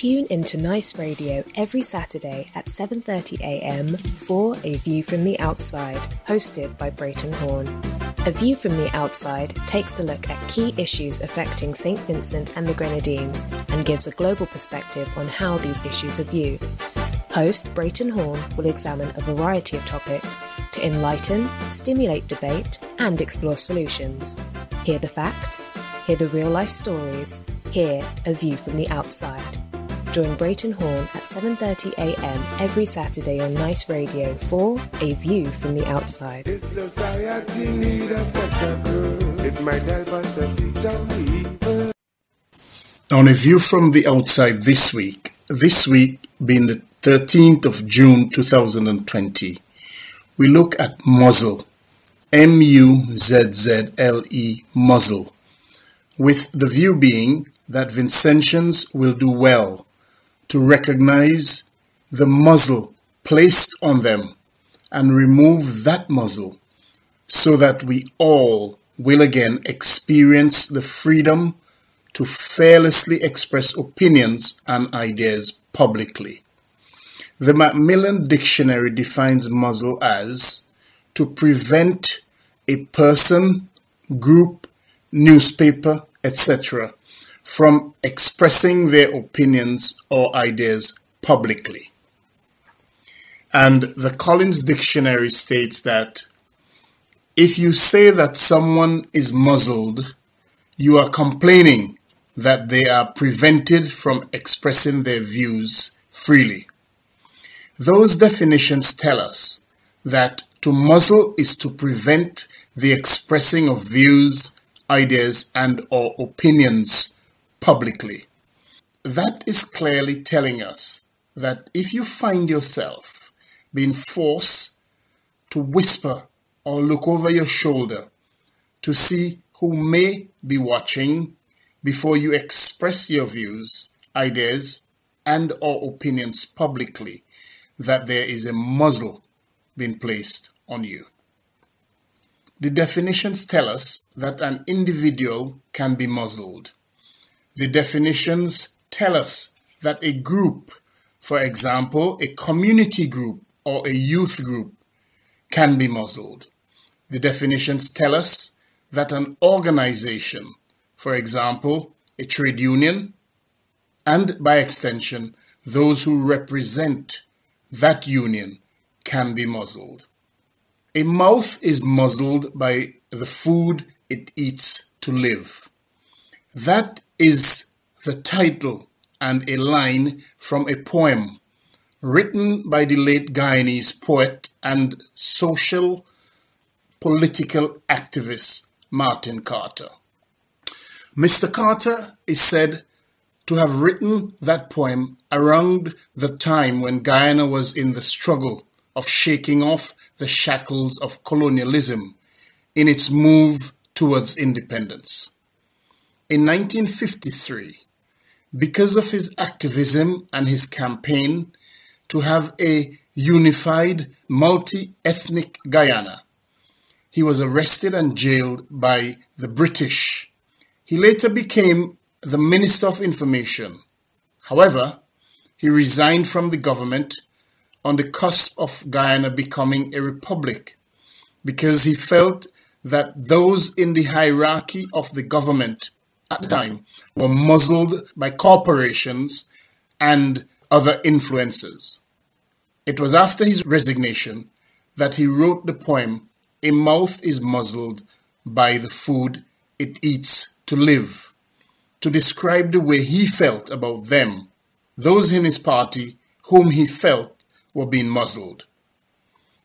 Tune into Nice Radio every Saturday at 7:30 a.m. for A View from the Outside, hosted by Brereton Horne. A View from the Outside takes a look at key issues affecting St. Vincent and the Grenadines and gives a global perspective on how these issues are viewed. Host Brereton Horne will examine a variety of topics to enlighten, stimulate debate, and explore solutions. Hear the facts, hear the real-life stories, hear A View from the Outside. Join Brereton Horne at 7:30 a.m. every Saturday on Nice Radio for A View from the Outside. This society needs a spectacle. It might help us to see some evil. On A View from the Outside this week being the 13th of June 2020, we look at Muzzle, M-U-Z-Z-L-E, Muzzle, with the view being that Vincentians will do well to recognize the muzzle placed on them and remove that muzzle so that we all will again experience the freedom to fearlessly express opinions and ideas publicly. The Macmillan Dictionary defines muzzle as to prevent a person, group, newspaper, etc. from expressing their opinions or ideas publicly. And the Collins Dictionary states that if you say that someone is muzzled, you are complaining that they are prevented from expressing their views freely. Those definitions tell us that to muzzle is to prevent the expressing of views, ideas, and or opinions publicly. That is clearly telling us that if you find yourself being forced to whisper or look over your shoulder to see who may be watching before you express your views, ideas, and or opinions publicly, that there is a muzzle being placed on you. The definitions tell us that an individual can be muzzled. The definitions tell us that a group, for example, a community group or a youth group, can be muzzled. The definitions tell us that an organization, for example, a trade union, and by extension, those who represent that union, can be muzzled. A mouth is muzzled by the food it eats to live. That is the title and a line from a poem written by the late Guyanese poet and social political activist Martin Carter. Mr. Carter is said to have written that poem around the time when Guyana was in the struggle of shaking off the shackles of colonialism in its move towards independence. In 1953, because of his activism and his campaign to have a unified multi-ethnic Guyana, he was arrested and jailed by the British. He later became the Minister of Information. However, he resigned from the government on the cusp of Guyana becoming a republic because he felt that those in the hierarchy of the government at the time were muzzled by corporations and other influences. It was after his resignation that he wrote the poem, "A Mouth is Muzzled by the Food It Eats to Live," to describe the way he felt about them, those in his party whom he felt were being muzzled.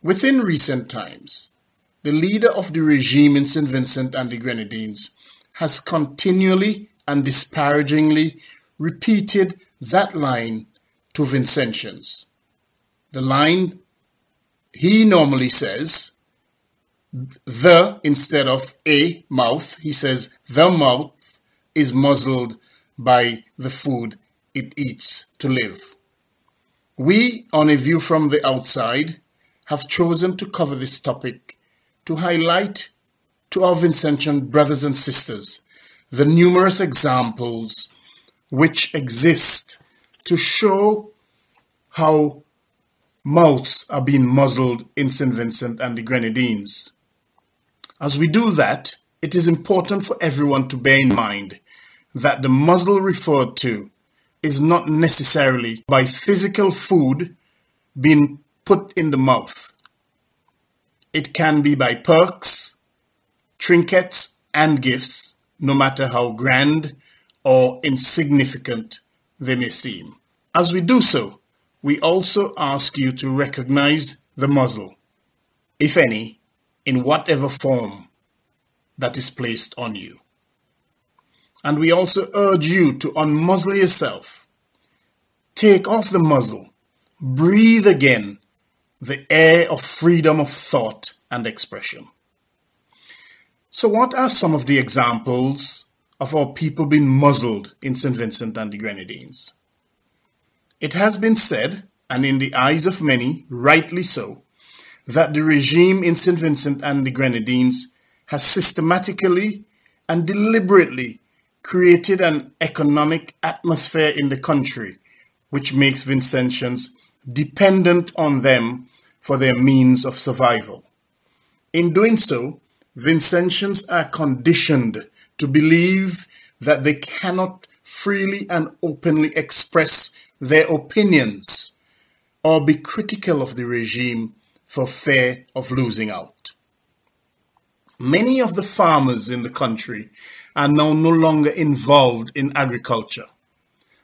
Within recent times, the leader of the regime in St. Vincent and the Grenadines has continually and disparagingly repeated that line to Vincentians. The line he normally says, the instead of a mouth, he says the mouth is muzzled by the food it eats to live. We, on A View from the Outside, have chosen to cover this topic to highlight to our Vincentian brothers and sisters the numerous examples which exist to show how mouths are being muzzled in St. Vincent and the Grenadines. As we do that, it is important for everyone to bear in mind that the muzzle referred to is not necessarily by physical food being put in the mouth. It can be by perks, trinkets, and gifts, no matter how grand or insignificant they may seem. As we do so, we also ask you to recognize the muzzle, if any, in whatever form that is placed on you. And we also urge you to unmuzzle yourself. Take off the muzzle. Breathe again the air of freedom of thought and expression. So what are some of the examples of our people being muzzled in St. Vincent and the Grenadines? It has been said, and in the eyes of many, rightly so, that the regime in St. Vincent and the Grenadines has systematically and deliberately created an economic atmosphere in the country which makes Vincentians dependent on them for their means of survival. In doing so, Vincentians are conditioned to believe that they cannot freely and openly express their opinions or be critical of the regime for fear of losing out. Many of the farmers in the country are now no longer involved in agriculture,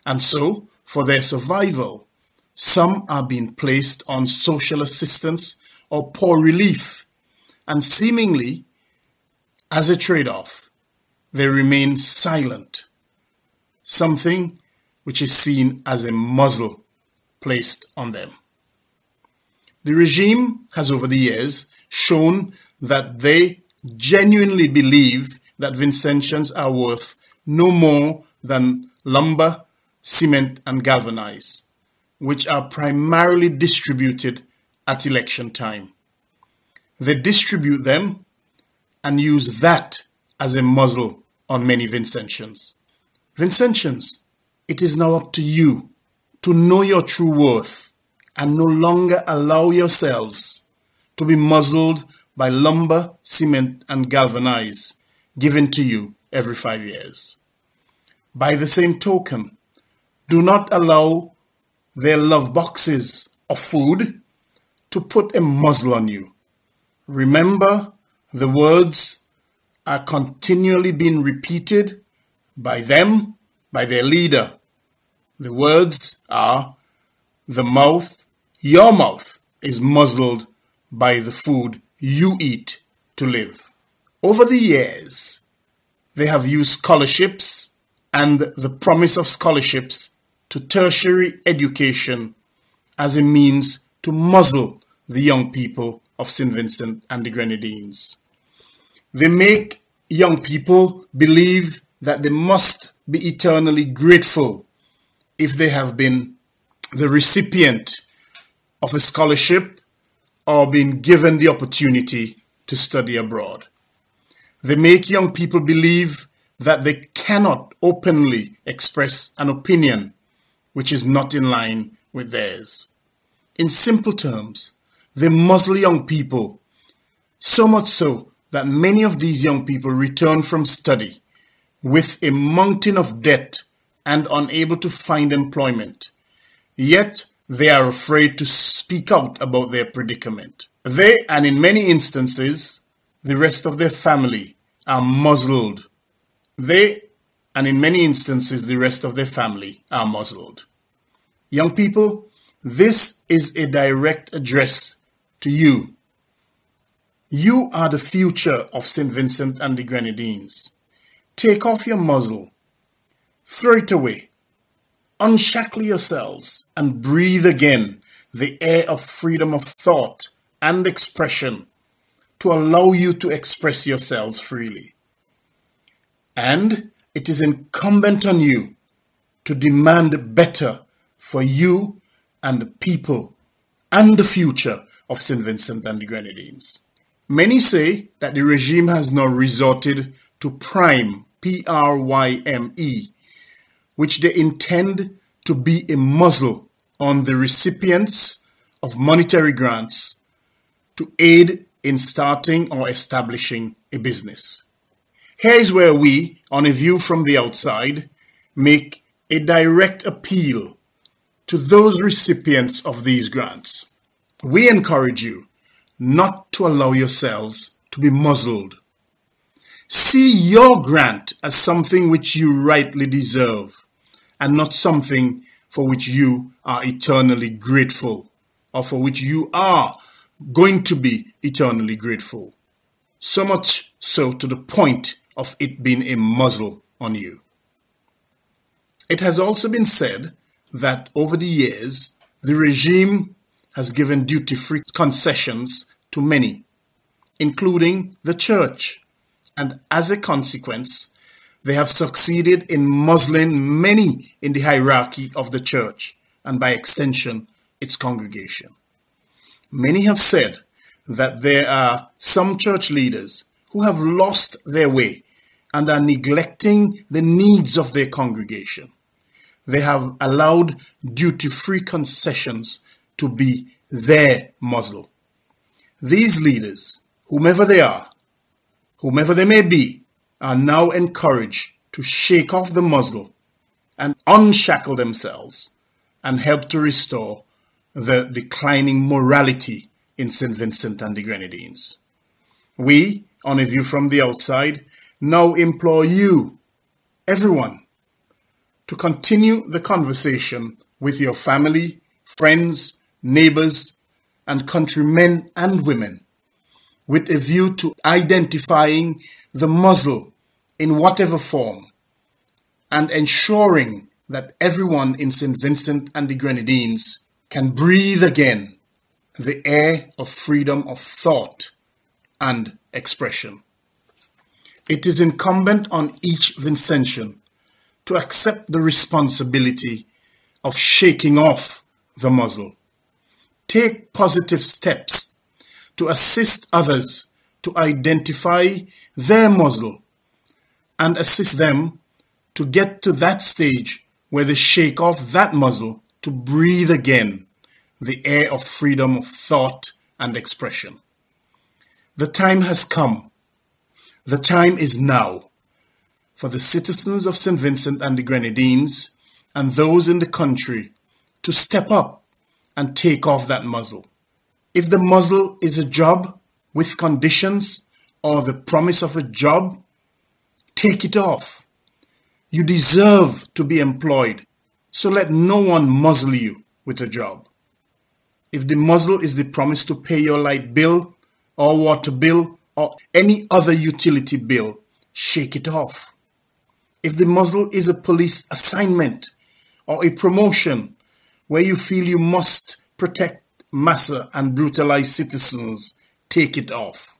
and so, for their survival, some are being placed on social assistance or poor relief, and seemingly, as a trade-off, they remain silent, something which is seen as a muzzle placed on them. The regime has over the years shown that they genuinely believe that Vincentians are worth no more than lumber, cement, and galvanize, which are primarily distributed at election time. They distribute them and use that as a muzzle on many Vincentians. Vincentians, it is now up to you to know your true worth and no longer allow yourselves to be muzzled by lumber, cement, and galvanize given to you every 5 years. By the same token, do not allow their love boxes of food to put a muzzle on you. Remember, the words are continually being repeated by them, by their leader. The words are, your mouth is muzzled by the food you eat to live. Over the years, they have used scholarships and the promise of scholarships to tertiary education as a means to muzzle the young people of St. Vincent and the Grenadines. They make young people believe that they must be eternally grateful if they have been the recipient of a scholarship or been given the opportunity to study abroad. They make young people believe that they cannot openly express an opinion which is not in line with theirs. In simple terms, they muzzle young people, so much so that many of these young people return from study with a mountain of debt and unable to find employment. Yet they are afraid to speak out about their predicament. They, and in many instances, the rest of their family, are muzzled. Young people, this is a direct address to you. You are the future of St. Vincent and the Grenadines. Take off your muzzle. Throw it away. Unshackle yourselves and breathe again the air of freedom of thought and expression to allow you to express yourselves freely. And it is incumbent on you to demand better for you and the people and the future of St. Vincent and the Grenadines. Many say that the regime has now resorted to prime, P-R-Y-M-E, which they intend to be a muzzle on the recipients of monetary grants to aid in starting or establishing a business. Here is where we, on A View from the Outside, make a direct appeal to those recipients of these grants. We encourage you not to allow yourselves to be muzzled. See your grant as something which you rightly deserve and not something for which you are eternally grateful or for which you are going to be eternally grateful. So much so to the point of it being a muzzle on you. It has also been said that over the years, the regime has given duty-free concessions to many, including the church, and as a consequence, they have succeeded in muzzling many in the hierarchy of the church, and by extension, its congregation. Many have said that there are some church leaders who have lost their way and are neglecting the needs of their congregation. They have allowed duty-free concessions to be their muzzle. These leaders, whomever they are, whomever they may be, are now encouraged to shake off the muzzle and unshackle themselves and help to restore the declining morality in St. Vincent and the Grenadines. We, on A View from the Outside, now implore you, everyone, to continue the conversation with your family, friends, neighbors, and countrymen and women, with a view to identifying the muzzle in whatever form and ensuring that everyone in St. Vincent and the Grenadines can breathe again the air of freedom of thought and expression. It is incumbent on each Vincentian to accept the responsibility of shaking off the muzzle. Take positive steps to assist others to identify their muzzle and assist them to get to that stage where they shake off that muzzle to breathe again the air of freedom of thought and expression. The time has come. The time is now for the citizens of St. Vincent and the Grenadines and those in the country to step up and take off that muzzle. If the muzzle is a job with conditions or the promise of a job, take it off. You deserve to be employed, so let no one muzzle you with a job. If the muzzle is the promise to pay your light bill or water bill or any other utility bill, shake it off. If the muzzle is a police assignment or a promotion where you feel you must protect, massacre and brutalize citizens, take it off.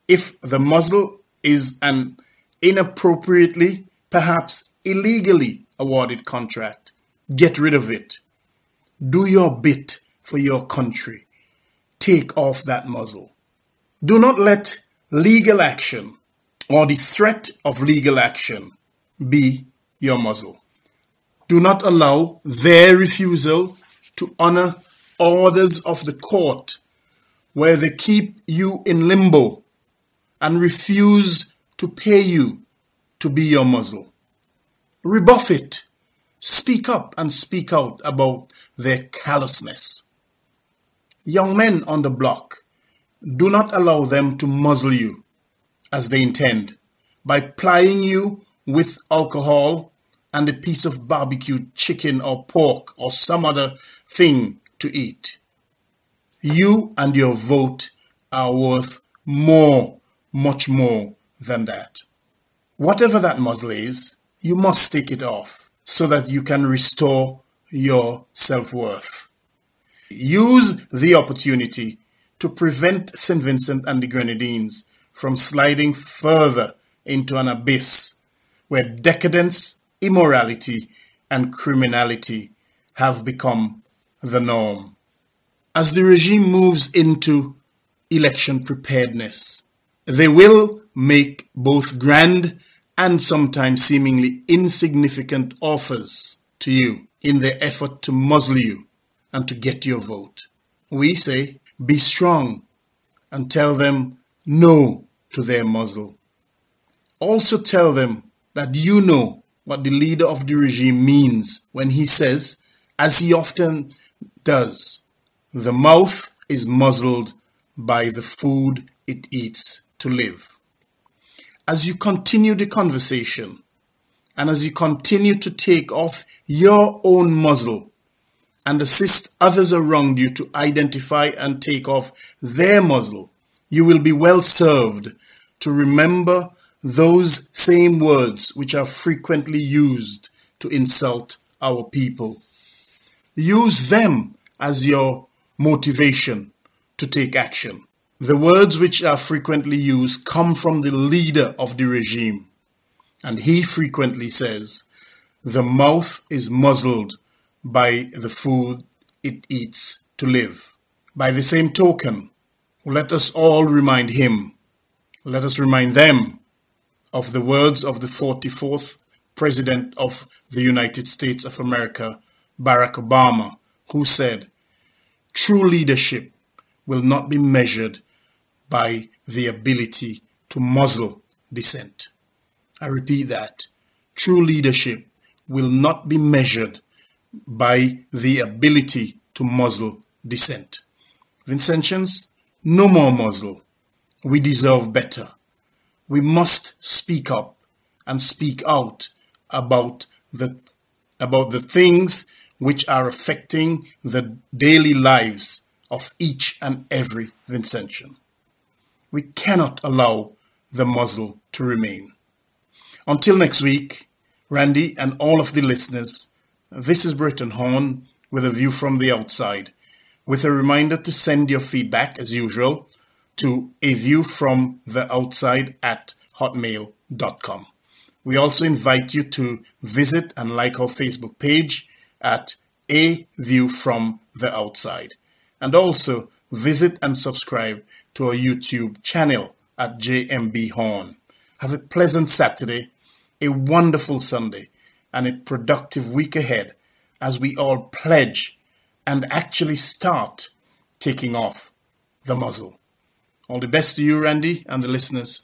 If the muzzle is an inappropriately, perhaps illegally awarded contract, get rid of it. Do your bit for your country. Take off that muzzle. Do not let legal action or the threat of legal action be your muzzle. Do not allow their refusal to honor orders of the court where they keep you in limbo and refuse to pay you to be your muzzle. Rebuff it. Speak up and speak out about their callousness. Young men on the block, do not allow them to muzzle you as they intend by plying you with alcohol and a piece of barbecued chicken or pork or some other thing to eat. You and your vote are worth more, much more than that. Whatever that muzzle is, you must take it off so that you can restore your self-worth. Use the opportunity to prevent St. Vincent and the Grenadines from sliding further into an abyss where decadence, immorality, and criminality have become the norm. As the regime moves into election preparedness, they will make both grand and sometimes seemingly insignificant offers to you in their effort to muzzle you and to get your vote. We say, be strong and tell them no to their muzzle. Also tell them that you know what the leader of the regime means when he says, as he often does, the mouth is muzzled by the food it eats to live. As you continue the conversation and as you continue to take off your own muzzle and assist others around you to identify and take off their muzzle, you will be well served to remember those same words which are frequently used to insult our people. Use them as your motivation to take action. The words which are frequently used come from the leader of the regime, and he frequently says, the mouth is muzzled by the food it eats to live. By the same token, let us all remind him, let us remind them of the words of the 44th President of the United States of America, Barack Obama, who said, true leadership will not be measured by the ability to muzzle dissent. I repeat that. True leadership will not be measured by the ability to muzzle dissent. Vincentians, no more muzzle. We deserve better. We must speak up and speak out about the things which are affecting the daily lives of each and every Vincentian. We cannot allow the muzzle to remain. Until next week, Randy and all of the listeners, this is Brereton Horne with a view from the outside, with a reminder to send your feedback as usual to aviewfromtheoutside@hotmail.com. We also invite you to visit and like our Facebook page at A View From The Outside, and also visit and subscribe to our YouTube channel at JMB Horne. Have a pleasant Saturday, a wonderful Sunday, and a productive week ahead as we all pledge and actually start taking off the muzzle. All the best to you, Randy, and the listeners.